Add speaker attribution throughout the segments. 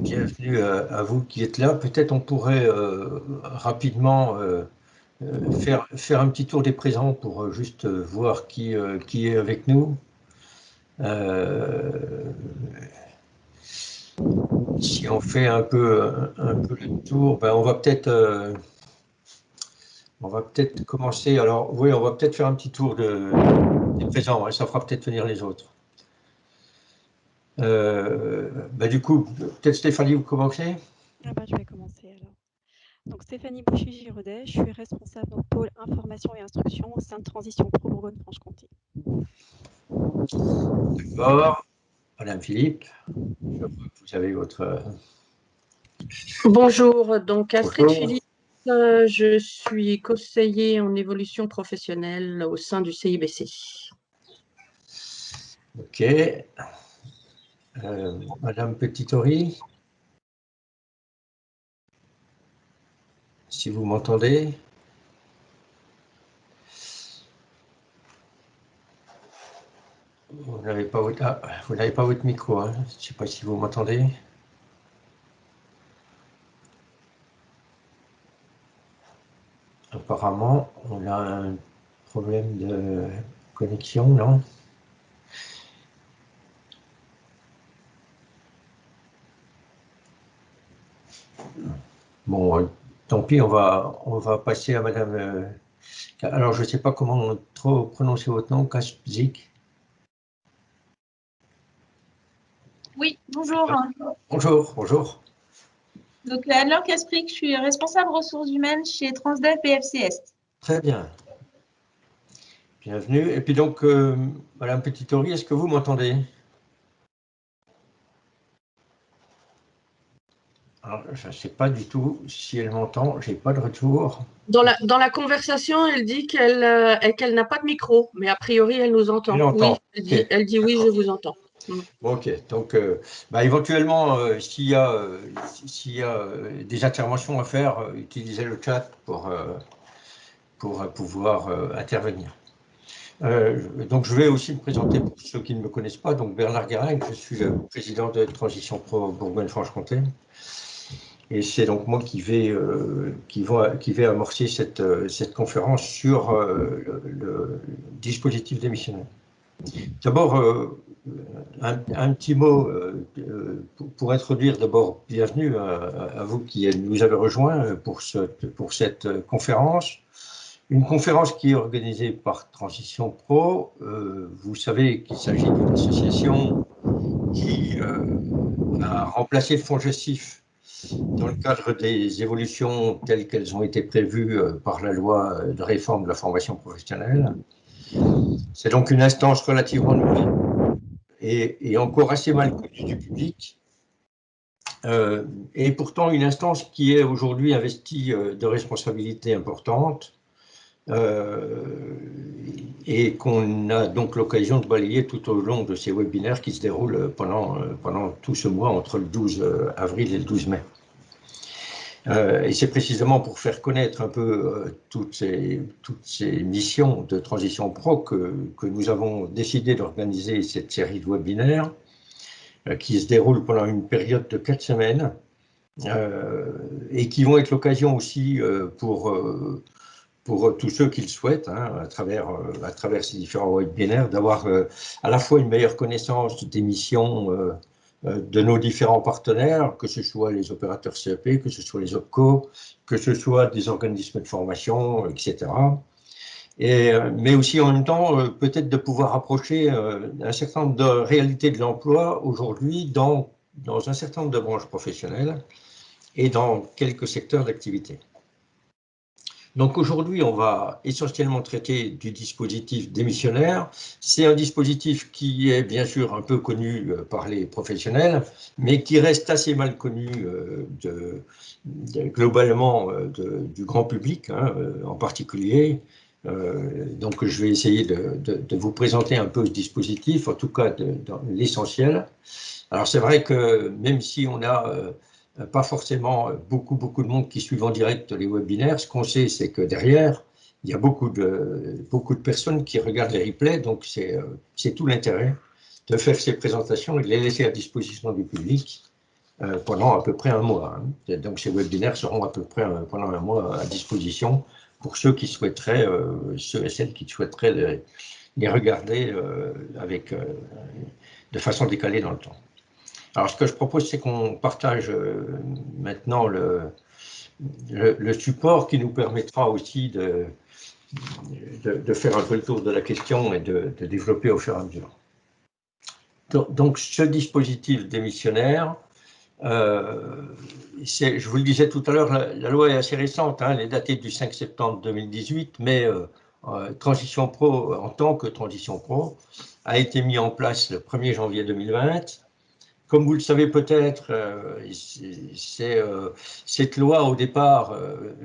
Speaker 1: bienvenue à vous qui êtes là. Peut-être on pourrait rapidement faire un petit tour des présents pour juste voir qui est avec nous. Si on fait un peu le tour, ben on va peut-être commencer. Alors oui, on va peut-être faire un petit tour des présents, hein, ça fera peut-être venir les autres. Du coup, peut-être Stéphanie, vous commencez?
Speaker 2: Je vais commencer alors. Donc Stéphanie Bouchy-Giraudet, je suis responsable au pôle information et instruction au sein de Transition Pro Bourgogne-Franche-Comté.
Speaker 1: D'accord. Madame Philippe, je vois que vous avez votre...
Speaker 3: Bonjour, donc Astrid
Speaker 1: Bonjour.
Speaker 3: Philippe, je suis conseiller en évolution professionnelle au sein du CIBC.
Speaker 1: Ok. Madame Petitori, si vous m'entendez. Vous n'avez pas votre micro, hein. Je ne sais pas si vous m'entendez. Apparemment, on a un problème de connexion, non? Bon, tant pis, on va passer à Madame... alors, je ne sais pas comment trop prononcer votre nom, Kaspzik.
Speaker 4: Oui, bonjour.
Speaker 1: Bonjour, bonjour.
Speaker 4: Donc, Anne-Laure Kasprick, je suis responsable ressources humaines chez Transdev et FCS.
Speaker 1: Très bien. Bienvenue. Et puis donc, Madame Petitori, est-ce que vous m'entendez? Alors, je ne sais pas du tout si elle m'entend, je n'ai pas de retour.
Speaker 3: Dans la conversation, elle dit qu'elle n'a pas de micro, mais a priori, elle nous entend.
Speaker 1: Elle entend.
Speaker 3: Oui, elle dit oui, je vous entends.
Speaker 1: Ok, donc éventuellement, s'il y a des interventions à faire, utilisez le chat pour pouvoir intervenir. Donc je vais aussi me présenter pour ceux qui ne me connaissent pas. Donc Bernard Guérin, je suis le président de Transition Pro Bourgogne-Franche-Comté. Et c'est donc moi qui vais amorcer cette conférence sur le dispositif démissionnaire. D'abord, un petit mot pour introduire d'abord, bienvenue à vous qui nous avez rejoints pour cette conférence. Une conférence qui est organisée par Transition Pro. Vous savez qu'il s'agit d'une association qui a remplacé le Fonds Gestif dans le cadre des évolutions telles qu'elles ont été prévues par la loi de réforme de la formation professionnelle. C'est donc une instance relativement nouvelle et encore assez mal connue du public, et pourtant une instance qui est aujourd'hui investie de responsabilités importantes et qu'on a donc l'occasion de balayer tout au long de ces webinaires qui se déroulent pendant tout ce mois entre le 12 avril et le 12 mai. Et c'est précisément pour faire connaître un peu toutes ces missions de Transition Pro que nous avons décidé d'organiser cette série de webinaires qui se déroule pendant une période de 4 semaines et qui vont être l'occasion aussi pour tous ceux qui le souhaitent, hein, à travers ces différents webinaires, d'avoir à la fois une meilleure connaissance des missions de nos différents partenaires, que ce soit les opérateurs CEP, que ce soit les OPCO, que ce soit des organismes de formation, etc. Mais aussi en même temps, peut-être de pouvoir approcher un certain nombre de réalités de l'emploi aujourd'hui dans un certain nombre de branches professionnelles et dans quelques secteurs d'activité. Donc aujourd'hui, on va essentiellement traiter du dispositif démissionnaire. C'est un dispositif qui est bien sûr un peu connu par les professionnels, mais qui reste assez mal connu globalement du grand public, hein, en particulier. Donc je vais essayer de vous présenter un peu ce dispositif, en tout cas dans l'essentiel. Alors c'est vrai que même si on a pas forcément beaucoup de monde qui suivent en direct les webinaires, ce qu'on sait, c'est que derrière, il y a beaucoup de personnes qui regardent les replays, donc c'est tout l'intérêt de faire ces présentations et de les laisser à disposition du public pendant à peu près un mois. Hein. Donc ces webinaires seront à peu près pendant un mois à disposition pour ceux qui souhaiteraient, ceux et celles qui souhaiteraient les regarder de façon décalée dans le temps. Alors ce que je propose, c'est qu'on partage maintenant le support qui nous permettra aussi de faire un peu le tour de la question et de développer au fur et à mesure. Donc ce dispositif démissionnaire, je vous le disais tout à l'heure, la loi est assez récente, hein, elle est datée du 5 septembre 2018, mais Transition Pro, en tant que Transition Pro, a été mis en place le 1er janvier 2020. Comme vous le savez peut-être, cette loi, au départ,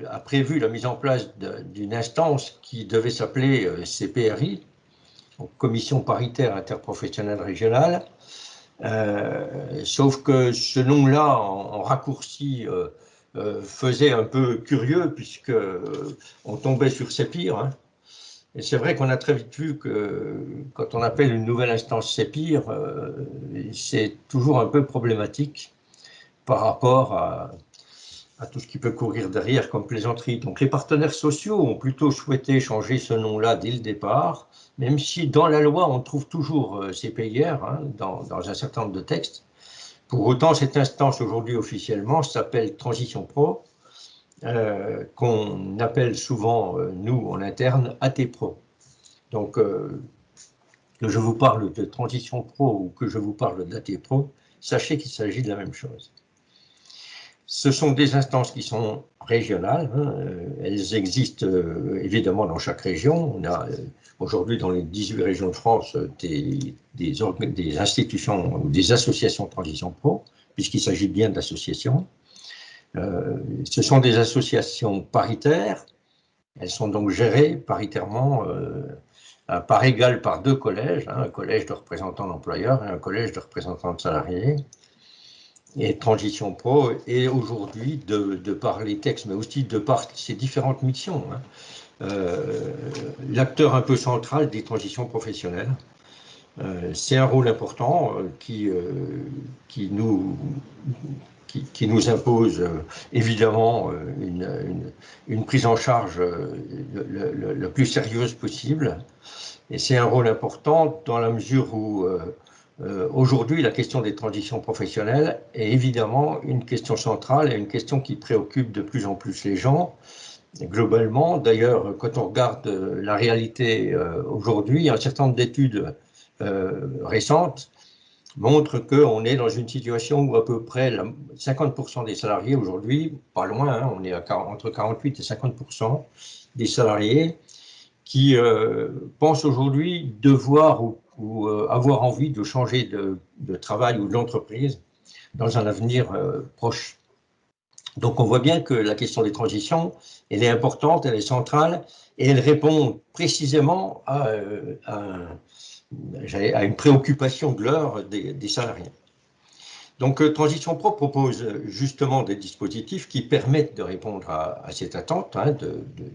Speaker 1: a prévu la mise en place d'une instance qui devait s'appeler CPRI, Commission paritaire interprofessionnelle régionale, sauf que ce nom-là, en raccourci, faisait un peu curieux, puisqu'on tombait sur CEPIR, hein. Et c'est vrai qu'on a très vite vu que quand on appelle une nouvelle instance CEPIR, c'est toujours un peu problématique par rapport à tout ce qui peut courir derrière comme plaisanterie. Donc les partenaires sociaux ont plutôt souhaité changer ce nom-là dès le départ, même si dans la loi on trouve toujours CPIR, hein, dans un certain nombre de textes. Pour autant, cette instance aujourd'hui officiellement s'appelle Transition Pro, qu'on appelle souvent, nous, en interne, AT-Pro. Donc, que je vous parle de Transition Pro ou que je vous parle d'AT-Pro, sachez qu'il s'agit de la même chose. Ce sont des instances qui sont régionales, hein, elles existent évidemment dans chaque région. On a aujourd'hui dans les 18 régions de France des institutions ou des associations Transition Pro, puisqu'il s'agit bien d'associations. Ce sont des associations paritaires, elles sont donc gérées paritairement à part égale par deux collèges, hein, un collège de représentants d'employeurs et un collège de représentants de salariés. Et Transition Pro est aujourd'hui, de par les textes, mais aussi de par ses différentes missions, hein, l'acteur un peu central des transitions professionnelles. C'est un rôle important qui nous impose évidemment une prise en charge la plus sérieuse possible. Et c'est un rôle important dans la mesure où aujourd'hui la question des transitions professionnelles est évidemment une question centrale et une question qui préoccupe de plus en plus les gens. Globalement, d'ailleurs, quand on regarde la réalité aujourd'hui, un certain nombre d'études récentes montre qu'on est dans une situation où à peu près 50% des salariés aujourd'hui, pas loin, hein, on est entre 48 et 50% des salariés qui pensent aujourd'hui devoir ou avoir envie de changer de travail ou d'entreprise dans un avenir proche. Donc on voit bien que la question des transitions, elle est importante, elle est centrale, et elle répond précisément à une préoccupation de l'heure des salariés. Donc Transition Pro propose justement des dispositifs qui permettent de répondre à cette attente, hein,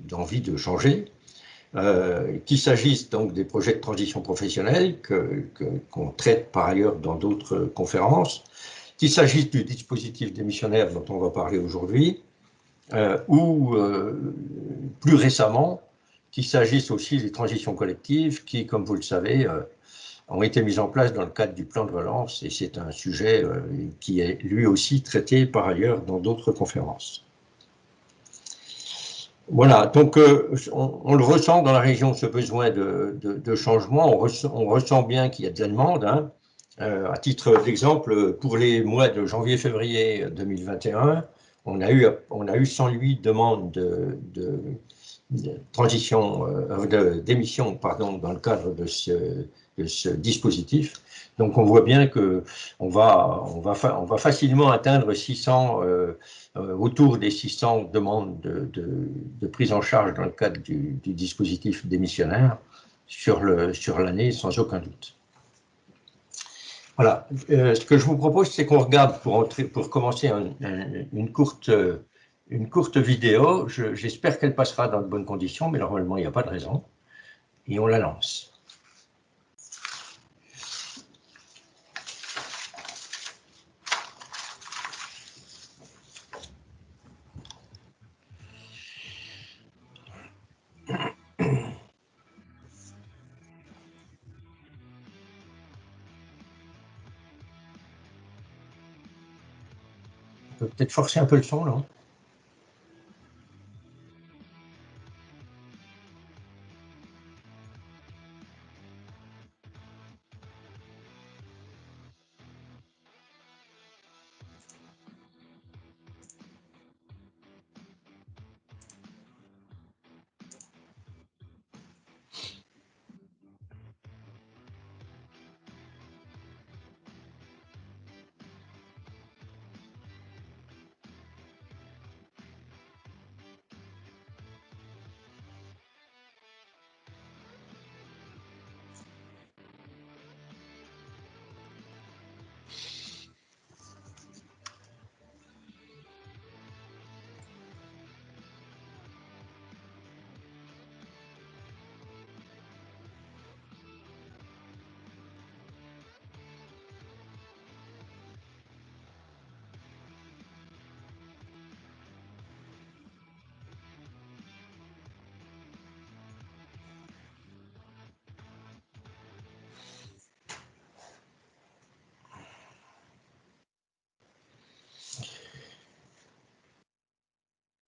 Speaker 1: d'envie de changer, qu'il s'agisse donc des projets de transition professionnelle qu'on traite par ailleurs dans d'autres conférences, qu'il s'agisse du dispositif démissionnaire dont on va parler aujourd'hui, ou plus récemment, qu'il s'agisse aussi des transitions collectives qui, comme vous le savez, ont été mises en place dans le cadre du plan de relance, et c'est un sujet qui est lui aussi traité par ailleurs dans d'autres conférences. Voilà, donc on le ressent dans la région, ce besoin de changement, on ressent bien qu'il y a de la demande, hein. À titre d'exemple, pour les mois de janvier-février 2021, on a eu 108 demandes de démission, pardon, dans le cadre de ce dispositif. Donc on voit bien qu'on va facilement atteindre 600, autour des 600 demandes de prise en charge dans le cadre du dispositif démissionnaire sur l'année, sans aucun doute. Voilà, ce que je vous propose, c'est qu'on regarde pour commencer une courte vidéo. J'espère qu'elle passera dans de bonnes conditions, mais normalement il n'y a pas de raison. Et on la lance. On peut peut-être forcer un peu le son, non?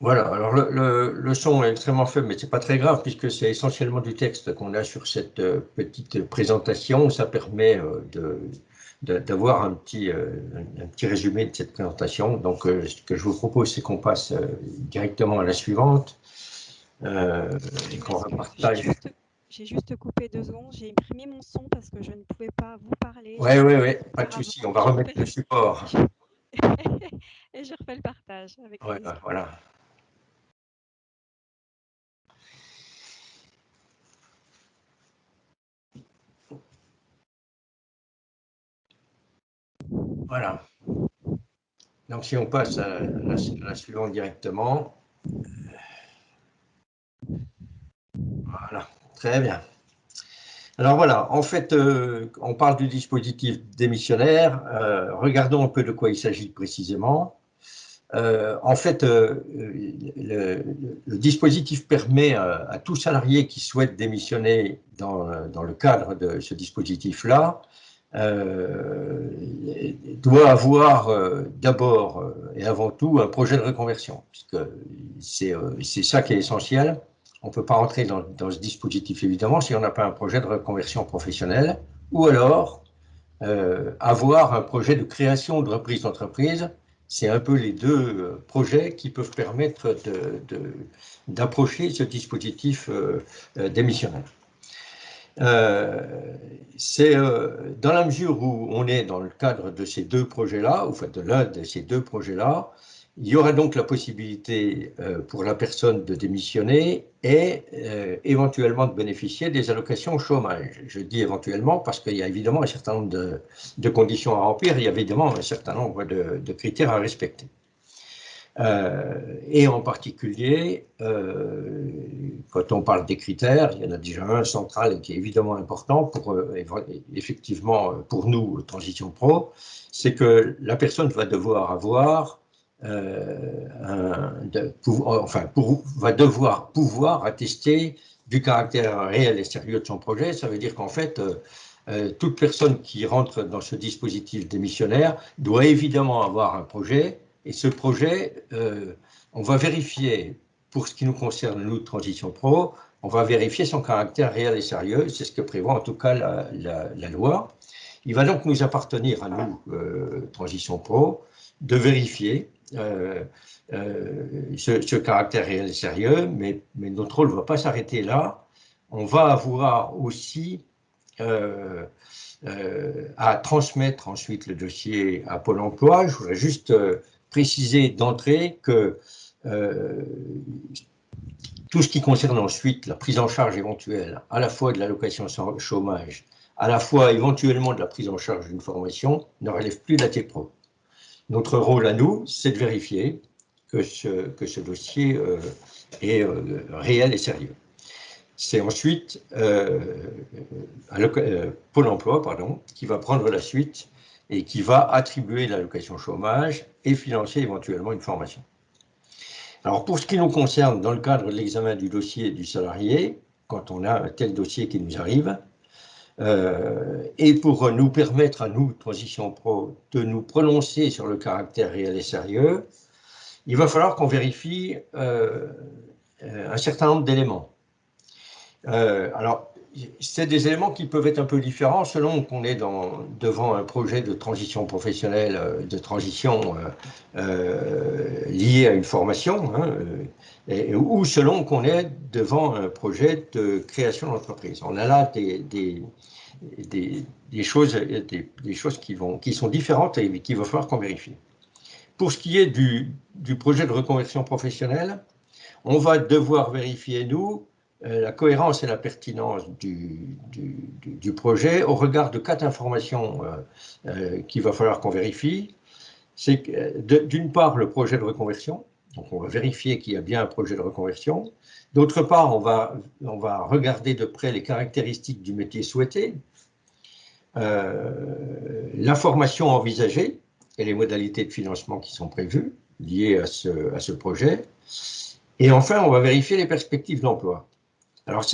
Speaker 1: Voilà, alors le son est extrêmement faible, mais ce n'est pas très grave puisque c'est essentiellement du texte qu'on a sur cette petite présentation. Ça permet d'avoir un petit résumé de cette présentation. Donc, ce que je vous propose, c'est qu'on passe directement à la suivante et qu'on repartage.
Speaker 2: J'ai juste coupé 2 secondes, j'ai imprimé mon son parce que je ne pouvais pas vous parler.
Speaker 1: Oui, pas de souci, on va remettre le support.
Speaker 2: Et je refais le partage avec
Speaker 1: Ouais, voilà. Voilà. Donc, si on passe à la suivante directement. Voilà, très bien. Alors voilà, en fait, on parle du dispositif démissionnaire. Regardons un peu de quoi il s'agit précisément. En fait, le dispositif permet à tout salarié qui souhaite démissionner dans le cadre de ce dispositif-là, doit avoir d'abord et avant tout un projet de reconversion, puisque c'est ça qui est essentiel. On ne peut pas rentrer dans ce dispositif, évidemment, si on n'a pas un projet de reconversion professionnelle, ou alors avoir un projet de création de reprise d'entreprise. C'est un peu les deux projets qui peuvent permettre d'approcher ce dispositif démissionnaire. C'est dans la mesure où on est dans le cadre de ces deux projets-là, ou enfin de l'un de ces deux projets-là, il y aura donc la possibilité pour la personne de démissionner et éventuellement de bénéficier des allocations au chômage. Je dis éventuellement parce qu'il y a évidemment un certain nombre de conditions à remplir, il y a évidemment un certain nombre de critères à respecter. Et en particulier, quand on parle des critères, il y en a déjà un central qui est évidemment important pour, effectivement, pour nous, Transition Pro, c'est que la personne va devoir avoir, va devoir pouvoir attester du caractère réel et sérieux de son projet. Ça veut dire qu'en fait, toute personne qui rentre dans ce dispositif démissionnaire doit évidemment avoir un projet. Et ce projet, on va vérifier, pour ce qui nous concerne, nous, Transition Pro, on va vérifier son caractère réel et sérieux. C'est ce que prévoit en tout cas la loi. Il va donc nous appartenir à nous, Transition Pro, de vérifier ce caractère réel et sérieux, mais notre rôle ne va pas s'arrêter là. On va avoir aussi à transmettre ensuite le dossier à Pôle emploi. Je voudrais juste préciser d'entrée que tout ce qui concerne ensuite la prise en charge éventuelle, à la fois de l'allocation chômage, à la fois éventuellement de la prise en charge d'une formation, ne relève plus de la TEPRO. Notre rôle à nous, c'est de vérifier que ce dossier est réel et sérieux. C'est ensuite Pôle emploi, qui va prendre la suite et qui va attribuer l'allocation chômage et financer éventuellement une formation. Alors, pour ce qui nous concerne, dans le cadre de l'examen du dossier du salarié, quand on a un tel dossier qui nous arrive, Et pour nous permettre à nous, Transition Pro, de nous prononcer sur le caractère réel et sérieux, il va falloir qu'on vérifie un certain nombre d'éléments. Alors, c'est des éléments qui peuvent être un peu différents selon qu'on est devant un projet de transition professionnelle, de transition lié à une formation, hein, ou selon qu'on est devant un projet de création d'entreprise. On a là des choses qui sont différentes et qu'il va falloir qu'on vérifie. Pour ce qui est du projet de reconversion professionnelle, on va devoir vérifier, nous, la cohérence et la pertinence du projet au regard de 4 informations qu'il va falloir qu'on vérifie. C'est d'une part le projet de reconversion, donc on va vérifier qu'il y a bien un projet de reconversion. D'autre part, on va regarder de près les caractéristiques du métier souhaité, la formation envisagée et les modalités de financement qui sont prévues liées à ce projet. Et enfin, on va vérifier les perspectives d'emploi. Alors,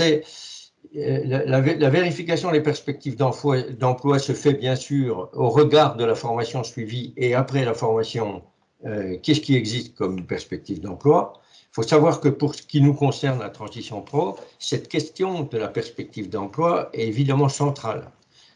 Speaker 1: la vérification des perspectives d'emploi se fait bien sûr au regard de la formation suivie et après la formation, qu'est-ce qui existe comme perspective d'emploi. Il faut savoir que pour ce qui nous concerne, la Transition Pro, cette question de la perspective d'emploi est évidemment centrale,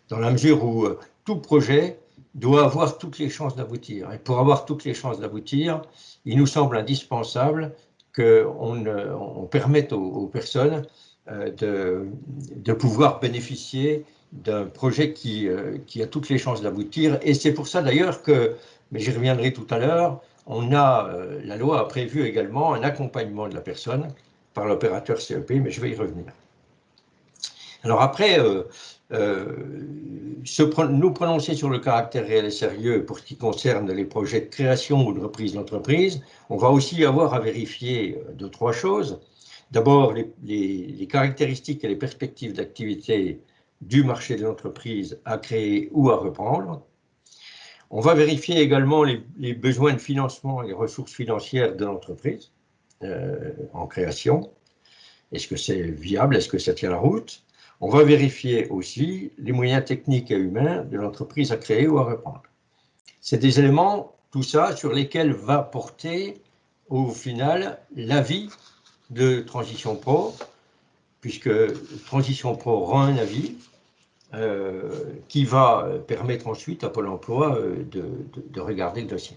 Speaker 1: dans la mesure où tout projet doit avoir toutes les chances d'aboutir. Et pour avoir toutes les chances d'aboutir, il nous semble indispensable qu'on permette aux personnes de pouvoir bénéficier d'un projet qui a toutes les chances d'aboutir. Et c'est pour ça d'ailleurs que, mais j'y reviendrai tout à l'heure, la loi a prévu également un accompagnement de la personne par l'opérateur CEP, mais je vais y revenir. Alors après, nous prononcer sur le caractère réel et sérieux pour ce qui concerne les projets de création ou de reprise d'entreprise, on va aussi avoir à vérifier 2-3 choses. D'abord, les caractéristiques et les perspectives d'activité du marché de l'entreprise à créer ou à reprendre. On va vérifier également les besoins de financement et les ressources financières de l'entreprise en création. Est-ce que c'est viable? Est-ce que ça tient la route? On va vérifier aussi les moyens techniques et humains de l'entreprise à créer ou à reprendre. C'est des éléments, tout ça, sur lesquels va porter au final l'avis de Transition Pro, puisque Transition Pro rend un avis qui va permettre ensuite à Pôle emploi de regarder le dossier.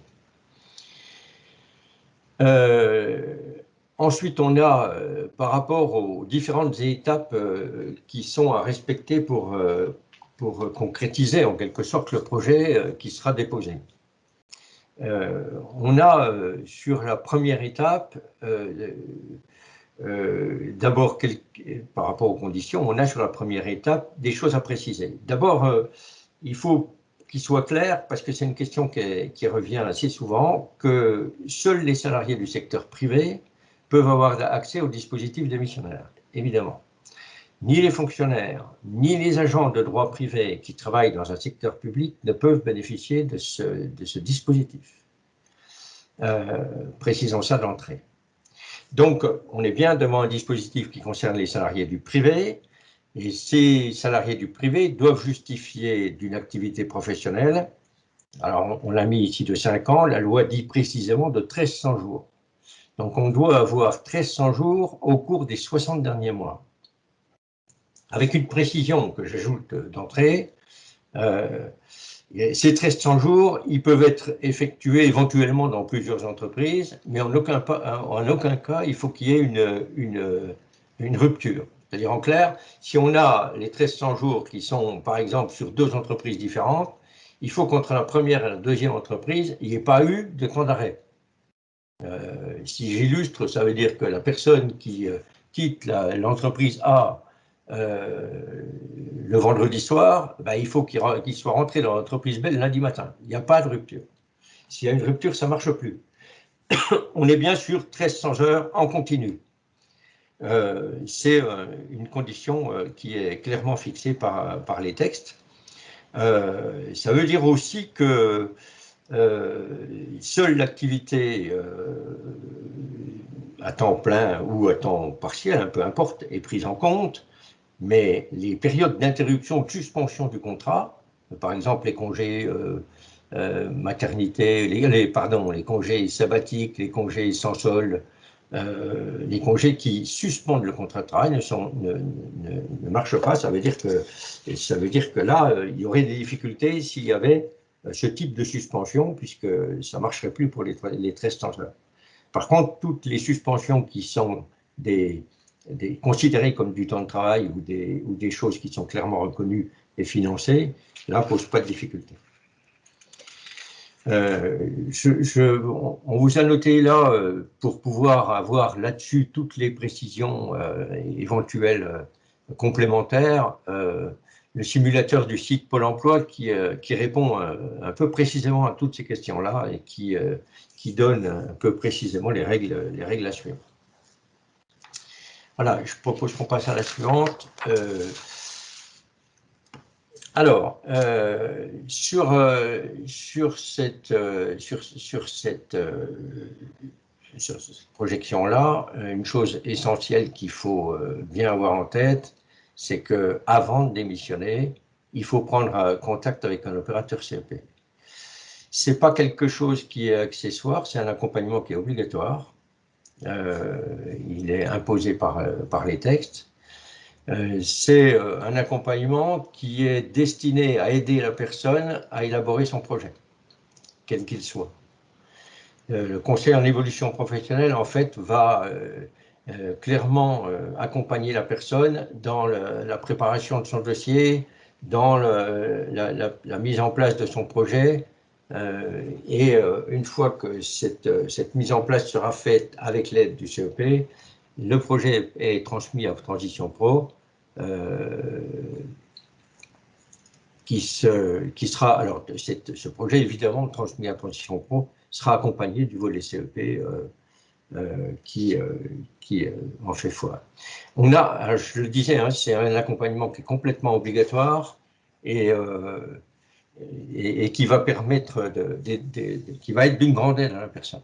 Speaker 1: Ensuite, on a, par rapport aux différentes étapes qui sont à respecter pour concrétiser en quelque sorte le projet qui sera déposé. On a sur la première étape, d'abord, par rapport aux conditions, on a sur la première étape des choses à préciser. D'abord, il faut qu'il soit clair, parce que c'est une question qui revient assez souvent, que seuls les salariés du secteur privé peuvent avoir accès au dispositif démissionnaire, évidemment. Ni les fonctionnaires, ni les agents de droit privé qui travaillent dans un secteur public ne peuvent bénéficier de ce dispositif. Précisons ça d'entrée. Donc, on est bien devant un dispositif qui concerne les salariés du privé, et ces salariés du privé doivent justifier d'une activité professionnelle. Alors, on l'a mis ici de 5 ans, la loi dit précisément de 1300 jours. Donc, on doit avoir 1300 jours au cours des 60 derniers mois. Avec une précision que j'ajoute d'entrée, ces 1300 jours, ils peuvent être effectués éventuellement dans plusieurs entreprises, mais en aucun cas, il faut qu'il y ait une rupture. C'est-à-dire, en clair, si on a les 1300 jours qui sont, par exemple, sur 2 entreprises différentes, il faut qu'entre la première et la deuxième entreprise, il n'y ait pas eu de temps d'arrêt. Si j'illustre, ça veut dire que la personne qui quitte l'entreprise A le vendredi soir, ben, il faut qu'il soit rentré dans l'entreprise B le lundi matin. Il n'y a pas de rupture. S'il y a une rupture, ça ne marche plus. On est bien sûr 1300 heures en continu. C'est une condition qui est clairement fixée par les textes. Ça veut dire aussi que seule l'activité à temps plein ou à temps partiel, peu importe, est prise en compte, Mais les périodes d'interruption ou de suspension du contrat, par exemple les congés maternité, les congés sabbatiques, les congés sans solde, les congés qui suspendent le contrat de travail ne marchent pas. Ça veut dire que là, il y aurait des difficultés s'il y avait ce type de suspension, puisque ça ne marcherait plus pour les 13 heures. Par contre, toutes les suspensions qui sont considérées comme du temps de travail ou des choses qui sont clairement reconnues et financées, là, ne posent pas de difficultés. On vous a noté là, pour pouvoir avoir là-dessus toutes les précisions éventuelles complémentaires, le simulateur du site Pôle emploi qui répond un peu précisément à toutes ces questions-là et qui donne un peu précisément les règles à suivre. Voilà, je propose qu'on passe à la suivante. Alors, sur cette projection-là, une chose essentielle qu'il faut bien avoir en tête, c'est qu'avant de démissionner, il faut prendre contact avec un opérateur CEP. Ce n'est pas quelque chose qui est accessoire, c'est un accompagnement qui est obligatoire. Il est imposé par les textes. C'est un accompagnement qui est destiné à aider la personne à élaborer son projet, quel qu'il soit. Le conseil en évolution professionnelle, en fait, va clairement accompagner la personne dans la préparation de son dossier, dans la mise en place de son projet. Et une fois que cette mise en place sera faite avec l'aide du CEP, le projet est transmis à Transition Pro, qui sera, alors ce projet évidemment transmis à Transition Pro, sera accompagné du volet CEP qui en fait foi. On a, alors je le disais, hein, c'est un accompagnement qui est complètement obligatoire et qui va permettre, qui va être d'une grande aide à la personne.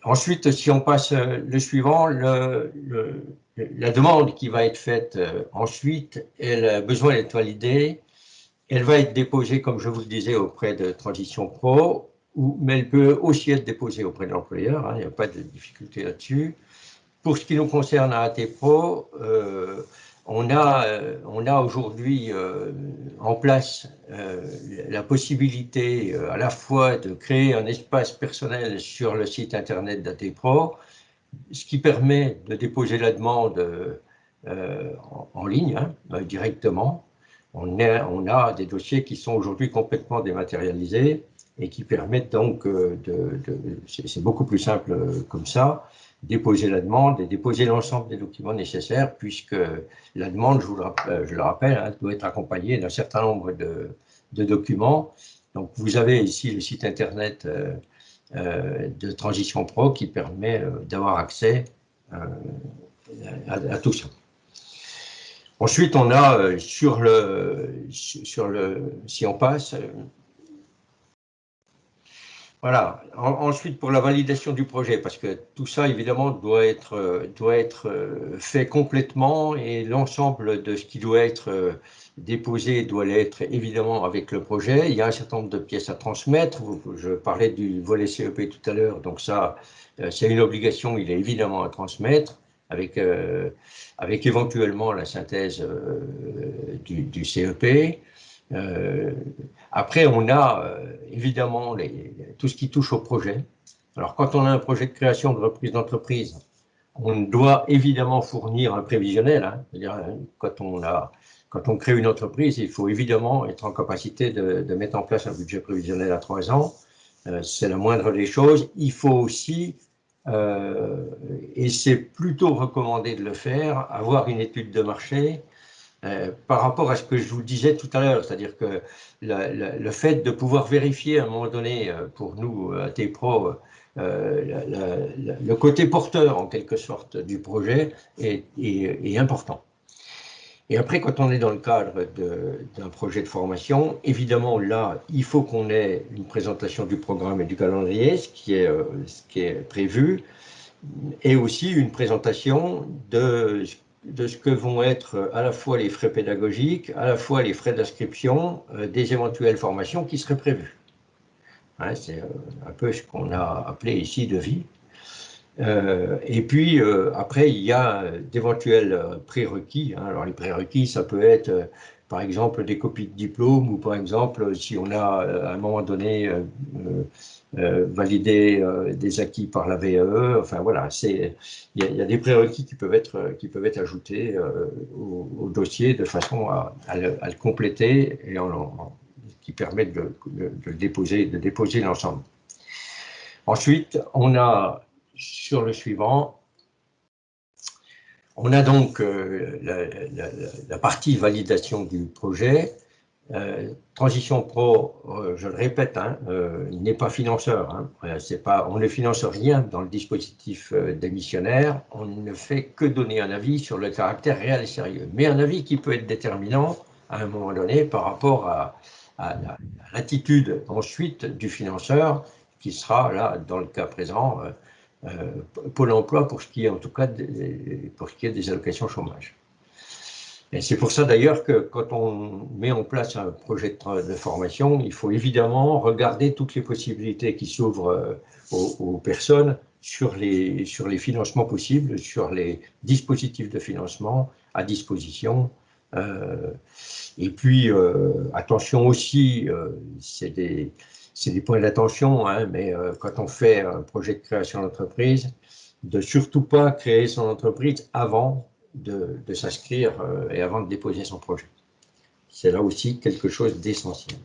Speaker 1: Ensuite, si on passe le suivant, la demande qui va être faite ensuite, elle a besoin d'être validée. Elle va être déposée, comme je vous le disais, auprès de Transition Pro, mais elle peut aussi être déposée auprès de l'employeur, hein, il n'y a pas de difficulté là-dessus. Pour ce qui nous concerne à AT Pro, on a aujourd'hui en place la possibilité à la fois de créer un espace personnel sur le site internet d'AT Pro, ce qui permet de déposer la demande en ligne, hein, directement. On a des dossiers qui sont aujourd'hui complètement dématérialisés et qui permettent donc c'est beaucoup plus simple comme ça, déposer la demande et déposer l'ensemble des documents nécessaires, puisque la demande, je le rappelle, hein, doit être accompagnée d'un certain nombre de documents. Donc vous avez ici le site internet de Transition Pro qui permet d'avoir accès à tout ça. Ensuite, on a si on passe, voilà. Ensuite, pour la validation du projet, parce que tout ça, évidemment, doit être fait complètement et l'ensemble de ce qui doit être déposé doit l'être évidemment avec le projet. Il y a un certain nombre de pièces à transmettre. Je parlais du volet CEP tout à l'heure, donc ça, c'est une obligation, il est évidemment à transmettre avec éventuellement la synthèse du CEP. Après, on a évidemment tout ce qui touche au projet. Alors, quand on a un projet de création de reprise d'entreprise, on doit évidemment fournir un prévisionnel. Hein. C'est-à-dire, quand on crée une entreprise, il faut évidemment être en capacité de mettre en place un budget prévisionnel à 3 ans. C'est la moindre des choses. Il faut aussi, et c'est plutôt recommandé de le faire, avoir une étude de marché par rapport à ce que je vous disais tout à l'heure, c'est-à-dire que le fait de pouvoir vérifier à un moment donné, pour nous, AT Pro, le côté porteur, en quelque sorte, du projet est important. Et après, quand on est dans le cadre d'un projet de formation, évidemment, là, il faut qu'on ait une présentation du programme et du calendrier, ce qui est prévu, et aussi une présentation de de ce que vont être à la fois les frais pédagogiques, à la fois les frais d'inscription des éventuelles formations qui seraient prévues. Hein, c'est un peu ce qu'on a appelé ici devis. Et puis, après, il y a d'éventuels prérequis. Hein. Alors, les prérequis, ça peut être, par exemple, des copies de diplôme ou, par exemple, si on a, à un moment donné, validé des acquis par la VAE. Enfin, voilà, il y a des prérequis qui peuvent être ajoutés au dossier de façon à le compléter et qui permettent de déposer l'ensemble. Ensuite, on a sur le suivant, on a donc la partie validation du projet. Transition Pro, je le répète, hein, n'est pas financeur. Hein. On ne finance rien dans le dispositif démissionnaire. On ne fait que donner un avis sur le caractère réel et sérieux. Mais un avis qui peut être déterminant à un moment donné par rapport à l'attitude ensuite du financeur, qui sera là, dans le cas présent, Pôle emploi pour ce qui est en tout cas des allocations chômage. Et c'est pour ça d'ailleurs que quand on met en place un projet de formation, il faut évidemment regarder toutes les possibilités qui s'ouvrent aux personnes sur les financements possibles, sur les dispositifs de financement à disposition. Et puis, attention aussi, c'est des points d'attention, hein, mais quand on fait un projet de création d'entreprise, de surtout pas créer son entreprise avant de s'inscrire et avant de déposer son projet. C'est là aussi quelque chose d'essentiel.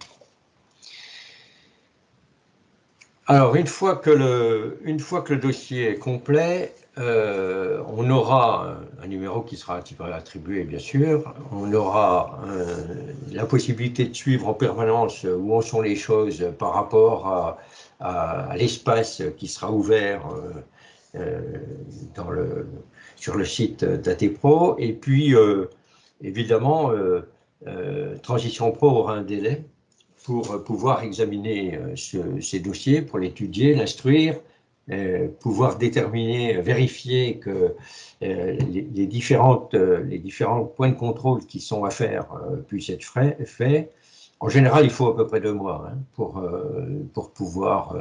Speaker 1: Alors, une fois que le dossier est complet, on aura un numéro qui sera attribué, bien sûr. On aura la possibilité de suivre en permanence où en sont les choses par rapport à l'espace qui sera ouvert sur le site d'ATPro. Et puis, évidemment, Transition Pro aura un délai pour pouvoir examiner ces dossiers, pour l'étudier, l'instruire, pouvoir déterminer, vérifier que les différents points de contrôle qui sont à faire puissent être faits. En général, il faut à peu près 2 mois hein, pour pouvoir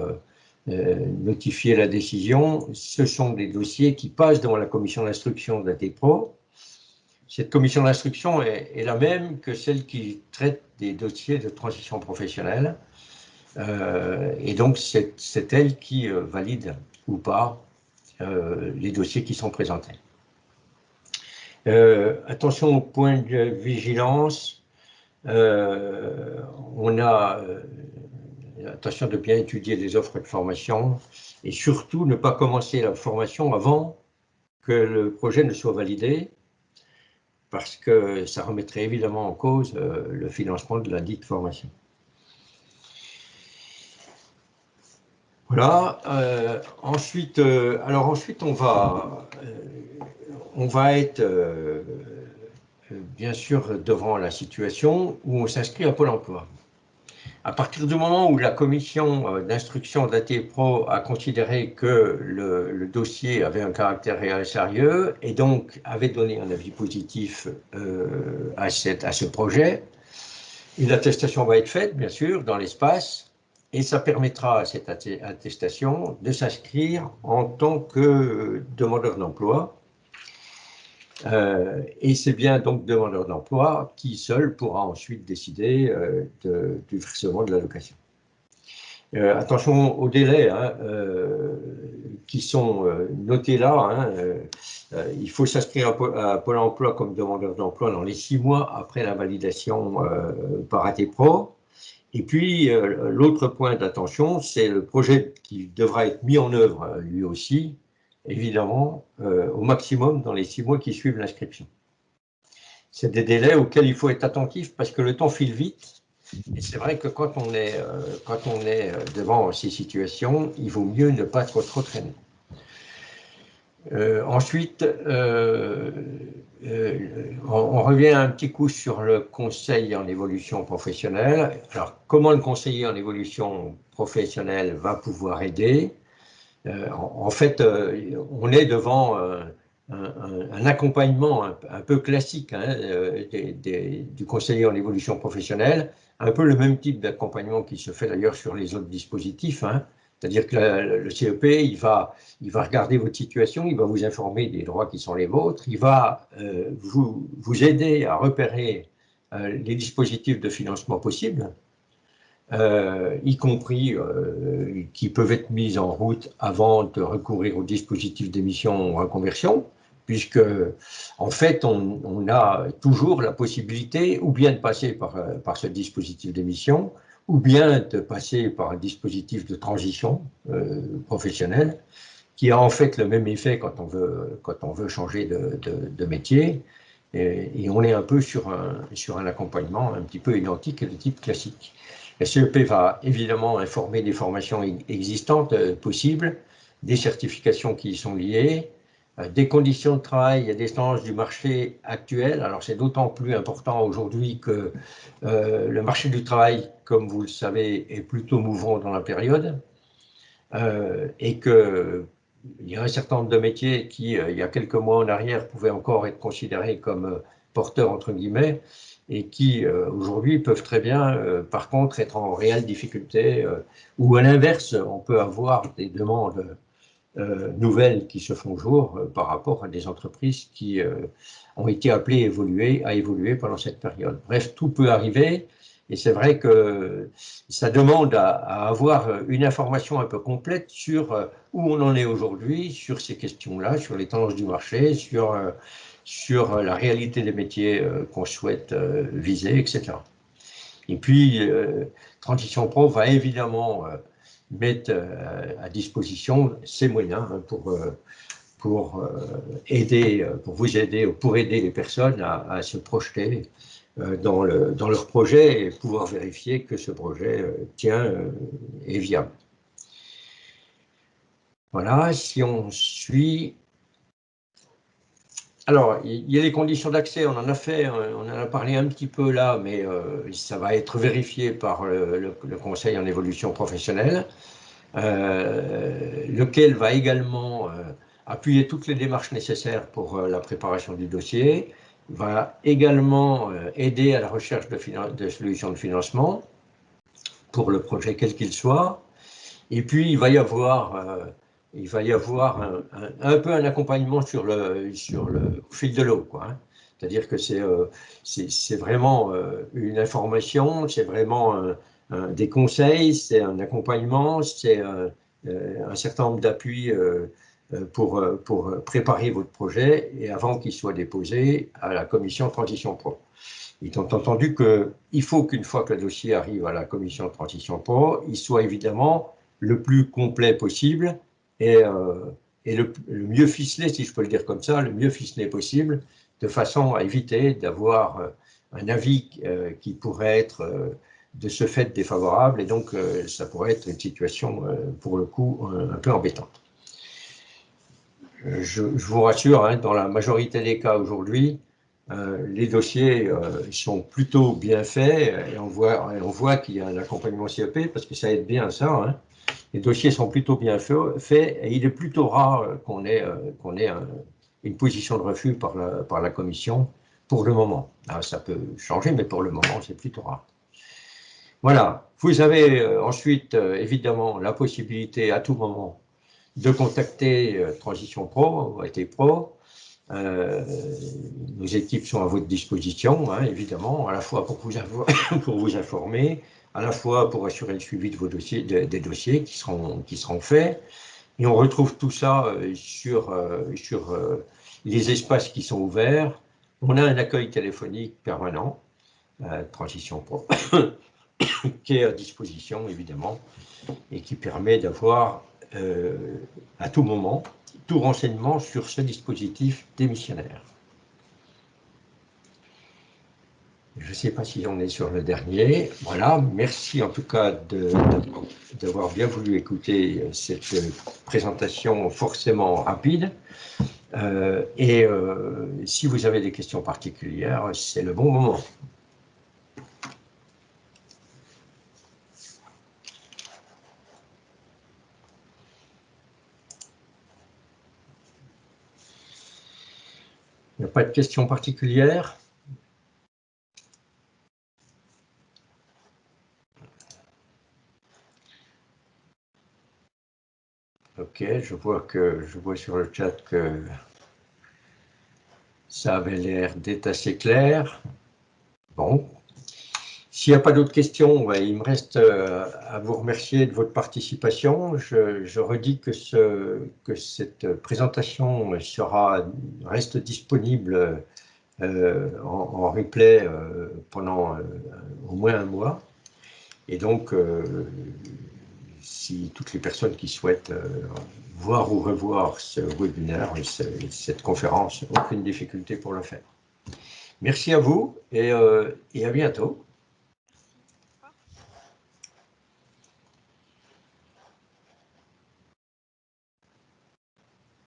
Speaker 1: notifier la décision. Ce sont des dossiers qui passent devant la commission d'instruction d'ATPro. Cette commission d'instruction est la même que celle qui traite des dossiers de transition professionnelle. Et donc, c'est elle qui valide ou pas les dossiers qui sont présentés. Attention au point de vigilance. On a attention de bien étudier les offres de formation et surtout ne pas commencer la formation avant que le projet ne soit validé, parce que ça remettrait évidemment en cause le financement de la dite formation. Voilà. Ensuite, on va être bien sûr devant la situation où on s'inscrit à Pôle emploi. À partir du moment où la commission d'instruction d'ATPro a considéré que le dossier avait un caractère réel et sérieux et donc avait donné un avis positif à ce projet, une attestation va être faite, bien sûr, dans l'espace, et ça permettra à cette attestation de s'inscrire en tant que demandeur d'emploi. Et c'est bien donc demandeur d'emploi qui seul pourra ensuite décider du versement de l'allocation. Attention aux délais hein, qui sont notés là. Hein, il faut s'inscrire à Pôle emploi comme demandeur d'emploi dans les 6 mois après la validation par ATPro. Et puis, l'autre point d'attention, c'est le projet qui devra être mis en œuvre lui aussi, évidemment, au maximum dans les 6 mois qui suivent l'inscription. C'est des délais auxquels il faut être attentif parce que le temps file vite. Et c'est vrai que quand on est devant ces situations, il vaut mieux ne pas trop traîner. Ensuite, on revient un petit coup sur le conseil en évolution professionnelle. Alors, comment le conseiller en évolution professionnelle va pouvoir aider ? En fait, on est devant un accompagnement un peu classique hein, du conseiller en évolution professionnelle, un peu le même type d'accompagnement qui se fait d'ailleurs sur les autres dispositifs. Hein. C'est-à-dire que le CEP, il va regarder votre situation, il va vous informer des droits qui sont les vôtres, il va vous aider à repérer les dispositifs de financement possibles, y compris qui peuvent être mis en route avant de recourir aux dispositifs d'émission ou reconversion, puisque en fait, on a toujours la possibilité ou bien de passer par ce dispositif d'émission, ou bien de passer par un dispositif de transition professionnelle, qui a en fait le même effet quand on veut changer de métier, et on est un peu sur un accompagnement un petit peu identique de type classique. Le CEP va évidemment informer des formations existantes possibles, des certifications qui y sont liées, des conditions de travail et des tendances du marché actuel. Alors c'est d'autant plus important aujourd'hui que le marché du travail, comme vous le savez, est plutôt mouvant dans la période et qu'il y a un certain nombre de métiers qui, il y a quelques mois en arrière, pouvaient encore être considérés comme porteurs, entre guillemets, et qui aujourd'hui peuvent très bien, par contre, être en réelle difficulté, ou à l'inverse, on peut avoir des demandes nouvelles qui se font jour par rapport à des entreprises qui ont été appelées à évoluer pendant cette période. Bref, tout peut arriver, et c'est vrai que ça demande à avoir une information un peu complète sur où on en est aujourd'hui, sur ces questions-là, sur les tendances du marché, sur la réalité des métiers qu'on souhaite viser, etc. Et puis, Transition Pro va évidemment mettre à disposition ces moyens hein, pour vous aider, pour aider les personnes à se projeter dans leur projet et pouvoir vérifier que ce projet tient et est viable. Voilà, si on suit. Alors, il y a les conditions d'accès, on en a parlé un petit peu là, mais ça va être vérifié par le Conseil en évolution professionnelle, lequel va également appuyer toutes les démarches nécessaires pour la préparation du dossier, va également aider à la recherche de solutions de financement pour le projet quel qu'il soit, et puis il va y avoir un peu un accompagnement sur le fil de l'eau, quoi. Hein. C'est-à-dire que c'est vraiment une information, c'est vraiment des conseils, c'est un accompagnement, c'est un certain nombre d'appuis pour préparer votre projet et avant qu'il soit déposé à la commission Transition Pro. Étant entendu qu'il faut qu'une fois que le dossier arrive à la commission de Transition Pro, il soit évidemment le plus complet possible et le mieux ficelé, si je peux le dire comme ça, le mieux ficelé possible, de façon à éviter d'avoir un avis qui pourrait être de ce fait défavorable, et donc ça pourrait être une situation, pour le coup, un peu embêtante. Je vous rassure, hein, dans la majorité des cas aujourd'hui, les dossiers sont plutôt bien faits, et on voit qu'il y a un accompagnement CEP, parce que ça aide bien à ça, hein. Les dossiers sont plutôt bien faits et il est plutôt rare qu'on ait une position de refus par la commission pour le moment. Alors, ça peut changer, mais pour le moment, c'est plutôt rare. Voilà, vous avez ensuite évidemment la possibilité à tout moment de contacter Transition Pro, OIT Pro. Nos équipes sont à votre disposition, hein, évidemment, à la fois pour vous informer, à la fois pour assurer le suivi de vos dossiers, des dossiers qui seront faits. Et on retrouve tout ça sur les espaces qui sont ouverts. On a un accueil téléphonique permanent, Transition Pro, qui est à disposition, évidemment, et qui permet d'avoir à tout moment tout renseignement sur ce dispositif démissionnaire. Je ne sais pas si on est sur le dernier. Voilà, merci en tout cas d'avoir bien voulu écouter cette présentation forcément rapide. Si vous avez des questions particulières, c'est le bon moment. n'y a pas de questions particulières? Ok, je vois sur le chat que ça avait l'air d'être assez clair. Bon. S'il n'y a pas d'autres questions, il me reste à vous remercier de votre participation. Je redis que cette présentation reste disponible en replay pendant au moins un mois. Et donc, si toutes les personnes qui souhaitent voir ou revoir ce webinaire, cette conférence, aucune difficulté pour le faire. Merci à vous et à bientôt.